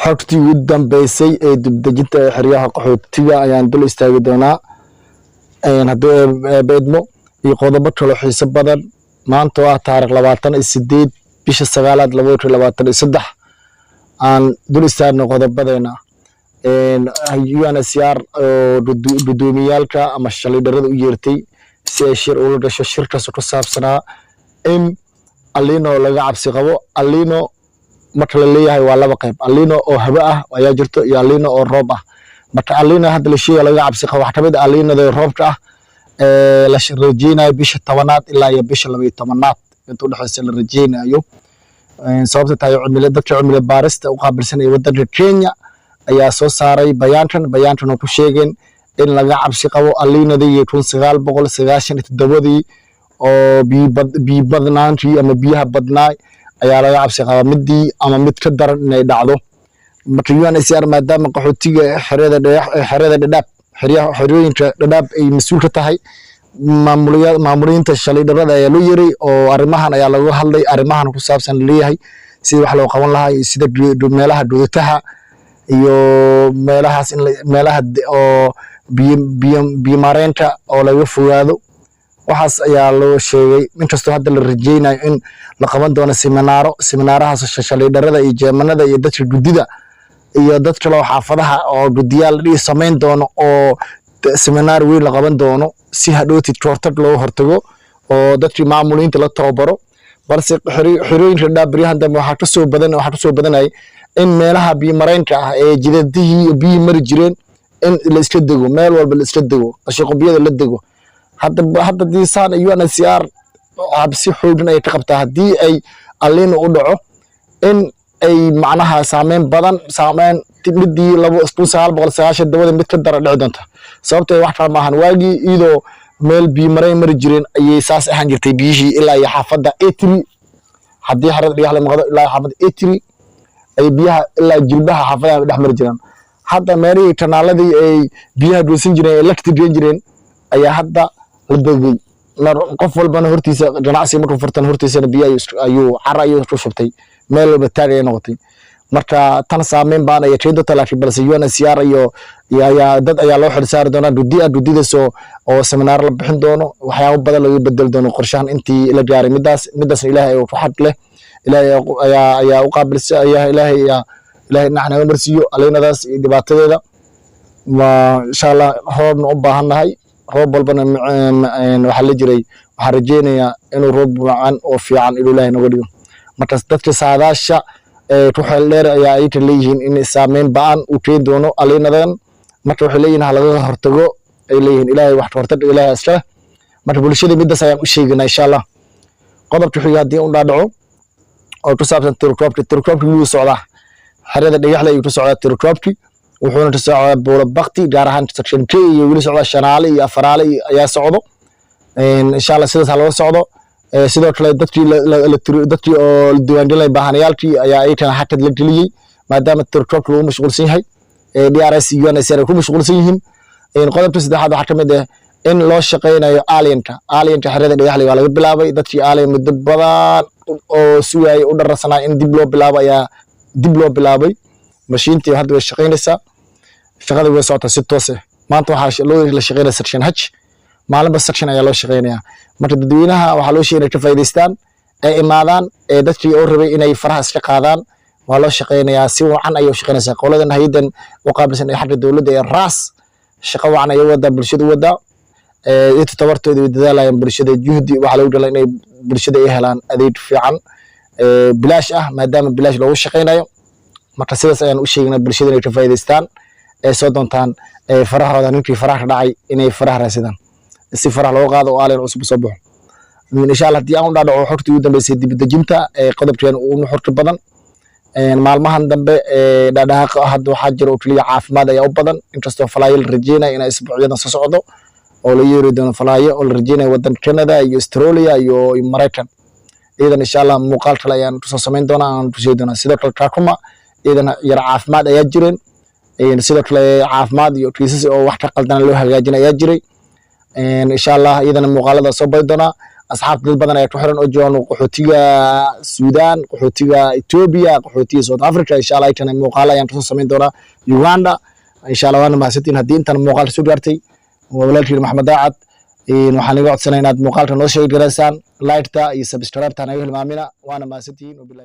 xogtii ugu dambeysay ee dibdejinta xeryaha qaxootiga ayaan dul istaagi doonaa haddii beedmo iyo qodobo kale xiiso badan maanta waa taariikh 28 bisha 9aad 2023 aan dul istaagno qodobadeena UNHCR oo gudoomiyaalka ama shalidarada u yeertay si ay shir ula dhasho shirkaas ku saabsanaa in alino laga cabsi qabo alino marka la leeyahay waa laba qayb alino oo haba ah ayaa jirto iyo alino oo roob ah marka alino hadda la sheegay laga cabsi qabo waxa kamid alinada roobka ah la rajeynayo bisha 10aad ilaa iyo bisha 12aad inta u dhaxaysa la rajeynayo sababta tahay dadka cimilada baarista u qaabilsan ee waddanka Kenya ayaa soo saaray bayaankan oo ku sheegeen in laga cabsi qabo alinada iyo 1997 oo bi badnaantii ama biyaha badnaay ayaa laga cabsi qaba midii ama mid ka daran inay dhacdo marka UNHCR maadaama qaxootiga xerada dhadhaab xerooyinka dhadhaab ay mas'uul ka tahay maamulinta shalidarada ayaa loo yeeray oo arrimahan ayaa lagu hadlay arrimahan ku saabsan leeyahay sidii wax loo qaban lahaa sida meelaha dowladaha iyo meelaha oo biyo mareenta oo laga fogaado waxaas ayaa loo sheegay inkastoo hadda la rajeynayo in la qaban doono seminaarahaas shalidarada iyo jeemanada iyo dadka gudida iyo dadka loo xaafadaha oo gudiyaal dhig sameyn doono oo seminar weyn la qaban doono si hadhooti hortag loo hortago oo dadkii maamulinta la tababaro balse xirooyinka dhaabriyahan dambe waxa ka soo badanay in meelaha biyo mareenka ah ee jidadihii biyo mari jireen in la iska dego meel walba la iska dego shaqooyada la dego hadda diisaan UNHCR absi xooggan ay ka qabtaa hadii ay alino u dhaco in ay macnaha saameyn midii 1997 mid ka dara dhici doonta sababtoo wax kale maahan waagi idoo meel biyo mareen mari jireen ayay saas ahaan jirtay biyihii ilaa iyo xaafada A3 hadii xarada dhigax la maqdo ilaa xaafada A3 ay biyaha ilaa jilbaha xaafadaha dhex mari jireen hadda meerihii kanaaladii ay biyaha doosin jireen electric jireen ayaa hadda la degay qof walbana hortiisa ganacsi markuu furtan hortiisana biyo ayuu ku shubtay meel walba taagay noqotay marka tan saameyn baan ay keento talaafi balse UNHCR iyo dad ayaa loo xilsaari doona gudidaas oo seminar la bixin doono waxyaabo badan laga bedel doono qorshahan intii la gaaray midaas Ilaahay oo farxad leh Ilaahay ayaa u qaabilsan Ilaahay naxna marsiyo alinadaas dhibaatadeeda insha Allah roobna u baahanahay roob walbana waxa la jiray waxa rajeynayaa inuu roob wacan oo fiican Ilaahay nagu dhigo marka dadka saadaasha ruuxal dheer ayaa ay leeyihiin in saameyn baan u keen doono alinadan marka waxay leeyihiin laga hortago ay leeyihiin Ilaahay wax hortago Ilaahay asla marka bulshada midaas ayaan u sheegnaa insha Allah qodobka xiga hadii uu dhaadhaco oo ku saabsan tirkoobka uu socdaa xerada dhigaxle uu socdaa tirkoobki wuxuuna ka socdaa boolo baqti gaar ahaan section K iyo wili socda shanaale iyo afaraale ayaa socdo insha Allah sidaas loo socdo sidoo kale dadkii oo diiwaangelay baahanayaalkii ayaa ay tan hakad la geliyay maadaama tirkoobka uu mashquulsan yahay DRS UNHCR ku mashquulsan yihiin qodobka saddexaad waxa kamid ah in loo shaqeynayo alienka xerada dhigaxle waa laga bilaabay dadkii alien muddo badan oo suugay u dharsanaa in dib loo bilaabay mashiintii hadda way shaqeynaysaa shaqada way socotaa si toos ah maanta waxa loo la shaqeynaa section H maalinba section ayaa loo shaqeynayaa marka dadweynaha waxa loo sheegay ka faa'iideystaan ee imaadaan ee dadkii oo rabay inay faraha iska qaadaan waa loo shaqeynayaa si wacan ayuu shaqeynaysaa qoladan hay'adan u qaabilsan ee xagga dawladda ee RAS shaqo wacan ay wada bulshada wada inta tabartooda ay dadaalayaan bulshada juhdi waxa lagu galay inay bulshada ay helaan adeeg fiican bilaash ah maadaama bilaash loogu shaqeynayo marka sidaas ayaan u sheegnaa bulshada inay ka faa'iideystaan ee soo doontaan farahooda ninkii faraha ka dhacay inay faraha raasidaan si faraha loo qaado oo aalin cusub soo baxo insha Allah hadii aan u dhaadhaco xogtii ugu dambeysay dibdejinta qodobkeen uu xorta badan maalmahan dambe dhaadhaqa hadda waxa jira oo kaliya caafimaad ayaa u badan inkastoo falaayil rajeyna in isbuucyadan soo socdo oo la yeeri doono falaayo oo la rajeynayo wadan Canada iyo Australia iyo Mareykan idan insha Allah muuqaal kale ayaan soo sameyn doonaa aan ku sheegi doonaa sidoo kale Kakuma idan yar caafimaad ayaa jireen sidoo kale caafimaad iyo kiisas oo wax ka qaldan loo hagaajinayaa jiray insha Allah idan muuqaalada soo bay doonaa أصحاب ضد بدن أي كحرن أجوان قحوتية السودان قحوتية إثيوبيا قحوتية ساوث أفريقيا إن شاء الله كان مقالة ينتصر سمين دورة يوغندا إن شاء الله وأنا ما ستين هدين تن مقال سوغرتي وولالكي محمد داعد إن وحنا نقعد سنين مقال كان نوشي جرسان لايت تا يسبسكرايب تنا يهل مامنا وأنا ما ستين وبالله